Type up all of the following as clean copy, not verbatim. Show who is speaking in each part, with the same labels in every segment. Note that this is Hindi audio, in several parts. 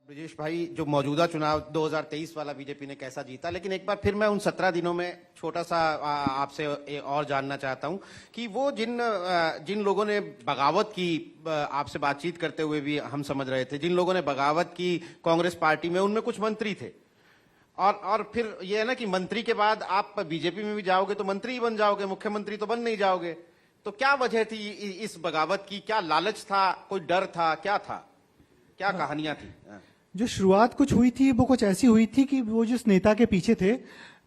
Speaker 1: ब्रिजेश भाई, जो मौजूदा चुनाव 2023 वाला बीजेपी ने कैसा जीता, लेकिन एक बार फिर मैं उन 17 दिनों में छोटा सा आपसे और जानना चाहता हूं कि वो जिन लोगों ने बगावत की, आपसे बातचीत करते हुए भी हम समझ रहे थे, जिन लोगों ने बगावत की कांग्रेस पार्टी में, उनमें कुछ मंत्री थे। और फिर ये है ना कि मंत्री के बाद आप बीजेपी में भी जाओगे तो मंत्री ही बन जाओगे, मुख्यमंत्री तो बन नहीं जाओगे। तो क्या वजह थी इस बगावत की? क्या लालच था, कोई डर था, क्या था, क्या कहानियां थी?
Speaker 2: जो शुरुआत कुछ हुई थी वो कुछ ऐसी हुई थी कि वो जिस नेता के पीछे थे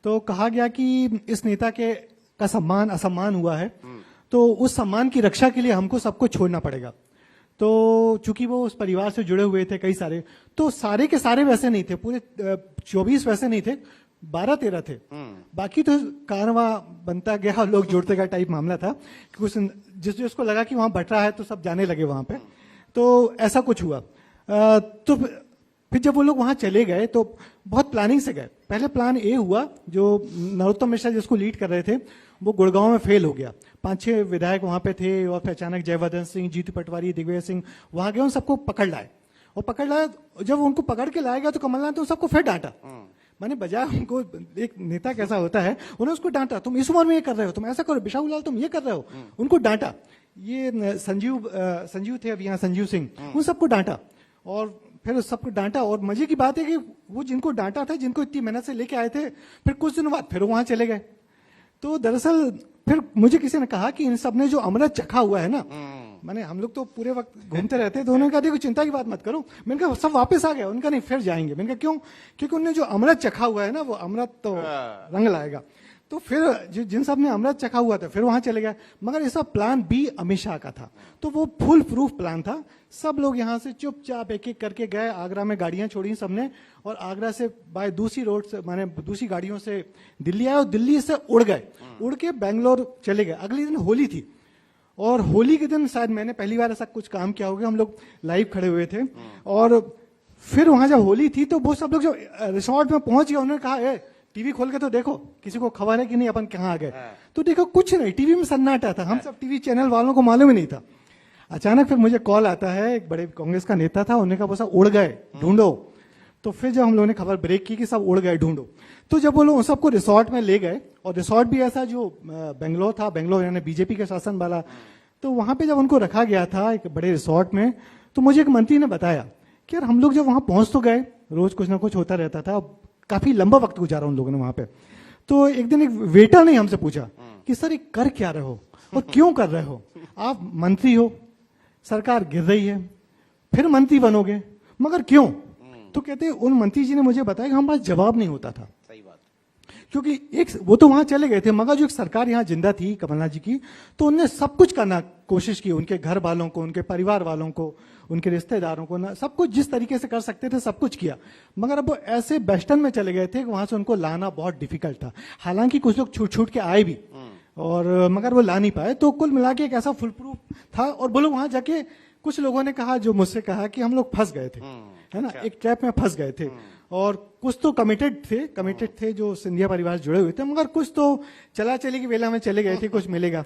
Speaker 2: तो कहा गया कि इस नेता के का सम्मान असम्मान हुआ है, तो उस सम्मान की रक्षा के लिए हमको सब कुछ छोड़ना पड़ेगा। तो चूंकि वो उस परिवार से जुड़े हुए थे कई सारे, तो सारे के सारे वैसे नहीं थे, पूरे 24 वैसे नहीं थे, 12-13 थे। बाकी तो कारवां बनता गया, लोग जुड़ते गए टाइप मामला था। कुछ जिसको लगा कि वहां बट रहा है तो सब जाने लगे वहां पे, तो ऐसा कुछ हुआ। तो फिर जब वो लोग वहां चले गए तो बहुत प्लानिंग से गए। पहले प्लान ए हुआ, जो नरोत्तम मिश्रा जिसको लीड कर रहे थे वो गुड़गांव में फेल हो गया। 5-6 विधायक वहां पे थे और फिर अचानक जयवर्धन सिंह, जीतू पटवारी, दिग्विजय सिंह वहां गए, उन सबको पकड़ लाए। और पकड़ लाए, जब उनको पकड़ के लाएगा तो कमलनाथ तो सबको फिर डांटा। मैंने बजाय उनको, एक नेता कैसा होता है, उन्होंने उसको डांटा, तुम इस उम्र में ये कर रहे हो, तुम ऐसा करो, बिशाऊलाल तुम ये कर रहे हो, उनको डांटा। ये संजीव थे अब यहाँ, संजीव सिंह, उन सबको डांटा और फिर सबको डांटा। और मजे की बात है कि वो जिनको डांटा था, जिनको इतनी मेहनत से लेके आए थे, फिर कुछ दिनों बाद फिर वहां चले गए। तो दरअसल फिर मुझे किसी ने कहा कि इन सब ने जो अमृत चखा हुआ है ना, मैंने हम लोग तो पूरे वक्त घूमते रहते हैं, तो उन्होंने कहा देखो चिंता की बात मत करो। मैंने कहा सब वापस आ गए, उनका नहीं फिर जाएंगे। मैंने कहा क्यों? क्योंकि उन्होंने जो अमृत चखा हुआ है ना, वो अमृत तो रंग लाएगा। तो फिर जिन सब ने अमृत चखा हुआ था फिर वहां चले गए। मगर ये सब प्लान बी अमित शाह का था, तो वो फुल प्रूफ प्लान था। सब लोग यहाँ से चुपचाप एक एक करके गए, आगरा में गाड़ियां छोड़ी सबने, और आगरा से बाय दूसरी रोड से, माने दूसरी गाड़ियों से दिल्ली आए और दिल्ली से उड़ गए, उड़ के बेंगलोर चले गए। अगले दिन होली थी और होली के दिन शायद मैंने पहली बार ऐसा कुछ काम किया होगा, हम लोग लाइव खड़े हुए थे। और फिर वहां जब होली थी तो वो सब लोग जो रिसोर्ट में पहुंच गए, उन्होंने कहा टीवी खोल के तो देखो किसी को खबर है कि नहीं अपन कहाँ आ गए। तो देखो कुछ नहीं, टीवी में सन्नाटा था, हम सब टीवी चैनल वालों को मालूम ही नहीं था। अचानक फिर मुझे कॉल आता है, एक बड़े कांग्रेस का नेता था, उन्होंने कहा वो सब उड़ गए, ढूंढो। तो फिर जब हम लोगों ने खबर ब्रेक की कि सब उड़ गए, ढूंढो, तो जब वो लोग सबको रिसोर्ट में ले गए, और रिसोर्ट भी ऐसा जो बेंगलोर था, बेंगलोर यानी बीजेपी के शासन वाला, तो वहां पे जब उनको रखा गया था एक बड़े रिसोर्ट में, तो मुझे एक मंत्री ने बताया कि यार हम लोग जब वहां पहुंच तो गए, रोज कुछ ना कुछ होता रहता था, काफी लंबा वक्त गुजारा उन लोगों ने वहां पे। तो एक दिन एक वेटर ने हमसे पूछा कि सर ये कर क्या रहे हो और क्यों कर रहे हो? आप मंत्री हो, सरकार गिर रही है, फिर मंत्री बनोगे, मगर क्यों? तो कहते उन मंत्री जी ने मुझे बताया कि हमारे पास जवाब नहीं होता था।
Speaker 1: सही बात।
Speaker 2: क्योंकि एक वो तो वहां चले गए थे, मगर जो एक सरकार यहाँ जिंदा थी कमलनाथ जी की, तो उनने सब कुछ करना कोशिश की, उनके घर वालों को, उनके परिवार वालों को, उनके रिश्तेदारों को, ना सब कुछ जिस तरीके से कर सकते थे सब कुछ किया। मगर अब वो ऐसे वेस्टर्न में चले गए थे कि वहां से उनको लाना बहुत डिफिकल्ट था। हालांकि कुछ लोग छूट छूट के आए भी, और मगर वो ला नहीं पाए। तो कुल मिला के एक ऐसा फुल प्रूफ था। और बोलो वहां जाके कुछ लोगों ने कहा, जो मुझसे कहा कि हम लोग फंस गए थे, है ना, एक ट्रैप में फंस गए थे। और कुछ तो कमिटेड थे जो सिंधिया परिवार से जुड़े हुए थे, मगर कुछ तो चला चली की वेला में चले गए थे, कुछ मिलेगा।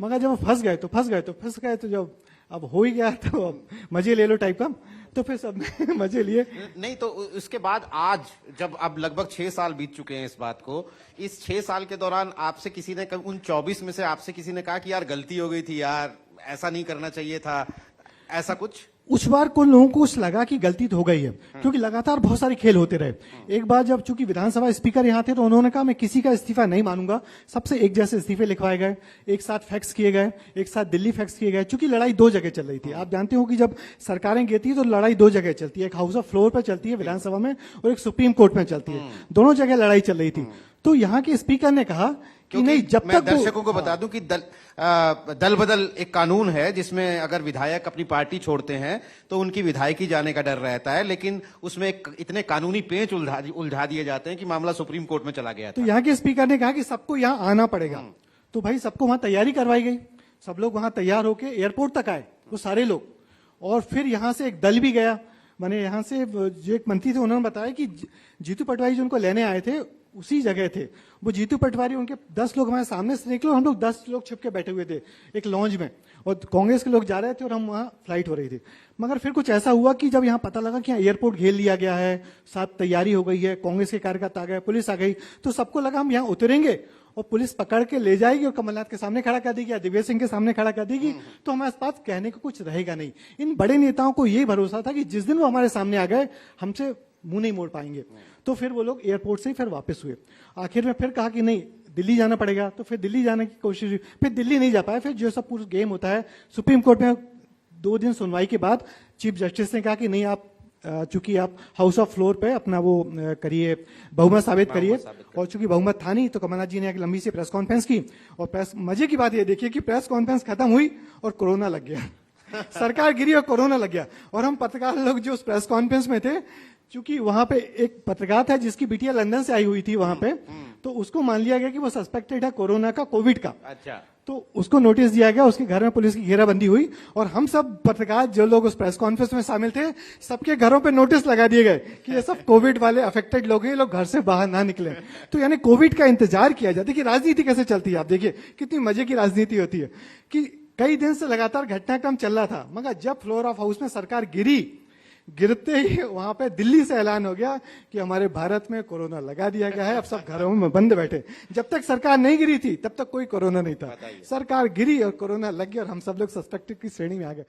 Speaker 2: मगर जब फंस गए तो जब अब हो ही गया तो अब मजे ले लो टाइप का, तो फिर सब मजे लिए।
Speaker 1: नहीं तो उसके बाद आज जब अब लगभग 6 साल बीत चुके हैं इस बात को, इस 6 साल के दौरान आपसे किसी ने, उन 24 में से आपसे किसी ने कहा कि यार गलती हो गई थी यार, ऐसा नहीं करना चाहिए था, ऐसा कुछ?
Speaker 2: उस बार कुछ लोगों को कुछ लगा कि गलती तो हो गई है, क्योंकि लगातार बहुत सारे खेल होते रहे। एक बार जब चूंकि विधानसभा स्पीकर यहाँ थे तो उन्होंने कहा मैं किसी का इस्तीफा नहीं मानूंगा, सबसे एक जैसे इस्तीफे लिखवाए गए, एक साथ फैक्स किए गए, एक साथ दिल्ली फैक्स किए गए। चूंकि लड़ाई 2 जगह चल रही थी, आप जानते हो कि जब सरकारें गिरती है तो लड़ाई 2 जगह चलती है, एक हाउस ऑफ फ्लोर पर चलती है विधानसभा में, और एक सुप्रीम कोर्ट में चलती है। दोनों जगह लड़ाई चल रही थी। तो यहाँ के स्पीकर ने कहा कि नहीं, जब तक
Speaker 1: मैं दर्शकों को बता दूं कि दल बदल एक कानून है जिसमें अगर विधायक अपनी पार्टी छोड़ते हैं तो उनकी विधायकी जाने का डर रहता है, लेकिन उसमें इतने कानूनी पेंच उलझा दिए जाते हैं कि मामला सुप्रीम कोर्ट में चला गया था।
Speaker 2: तो यहाँ के स्पीकर ने कहा कि सबको यहाँ आना पड़ेगा। तो भाई सबको वहां तैयारी करवाई गई, सब लोग वहां तैयार होके एयरपोर्ट तक आए, वो सारे लोग। और फिर यहाँ से एक दल भी गया, माने यहाँ से जो एक मंत्री थे उन्होंने बताया कि जीतू पटवारी जो उनको लेने आए थे उसी जगह थे। वो जीतू पटवारी, उनके 10 लोग हमारे सामने से निकले और हम लोग 10 लोग छिप के बैठे हुए थे एक लॉन्ज में, और कांग्रेस के लोग जा रहे थे और हम वहाँ फ्लाइट हो रही थी। मगर फिर कुछ ऐसा हुआ कि जब यहाँ पता लगा कि यहाँ एयरपोर्ट घेर लिया गया है, साथ तैयारी हो गई है, कांग्रेस के कार्यकर्ता आ गए, पुलिस आ गई, तो सबको लगा हम यहाँ उतरेंगे और पुलिस पकड़ के ले जाएगी और कमलनाथ के सामने खड़ा कर देगी या दिग्विजय सिंह के सामने खड़ा कर देगी, तो हमारे पास कहने को कुछ रहेगा नहीं। इन बड़े नेताओं को यही भरोसा था कि जिस दिन वो हमारे सामने आ गए हमसे मुंह नहीं मोड़ पाएंगे। तो फिर वो लोग एयरपोर्ट से ही फिर वापस हुए। आखिर में फिर कहा कि नहीं, दिल्ली जाना पड़ेगा, तो फिर दिल्ली जाने की कोशिश हुई, फिर दिल्ली नहीं जा पाए। फिर जो सब पूरा गेम होता है, सुप्रीम कोर्ट में 2 दिन सुनवाई के बाद चीफ जस्टिस ने कहा कि नहीं, आप चूंकि आप हाउस ऑफ फ्लोर पे अपना वो करिए, बहुमत साबित करिए, और चूंकि बहुमत था नहीं तो कमलनाथ जी ने एक लंबी सी प्रेस कॉन्फ्रेंस की, और प्रेस, मजे की बात ये देखिए कि प्रेस कॉन्फ्रेंस खत्म हुई और कोरोना लग गया सरकार गिरी और कोरोना लग गया। और हम पत्रकार लोग जो उस प्रेस कॉन्फ्रेंस में थे, चूंकि वहां पे एक पत्रकार था जिसकी बिटिया लंदन से आई हुई थी वहां पे, तो उसको मान लिया गया कि वो सस्पेक्टेड है कोरोना का, कोविड का।
Speaker 1: अच्छा।
Speaker 2: तो उसको नोटिस दिया गया, उसके घर में पुलिस की घेराबंदी हुई, और हम सब पत्रकार जो लोग उस प्रेस कॉन्फ्रेंस में शामिल थे, सबके घरों पे नोटिस लगा दिए गए कि ये सब कोविड वाले अफेक्टेड लोग हैं, ये लोग घर से बाहर ना निकले। तो यानी कोविड का इंतजार किया जाता है। कि राजनीति कैसे चलती है, आप देखिए कितनी मजे की राजनीति होती है कि कई दिन से लगातार घटनाक्रम चल रहा था, मगर जब फ्लोर ऑफ हाउस में सरकार गिरते ही वहां पे दिल्ली से ऐलान हो गया कि हमारे भारत में कोरोना लगा दिया गया है, अब सब घरों में बंद बैठे। जब तक सरकार नहीं गिरी थी तब तक कोई कोरोना नहीं था, सरकार गिरी और कोरोना लग गया और हम सब लोग सस्पेक्टेड की श्रेणी में आ गए।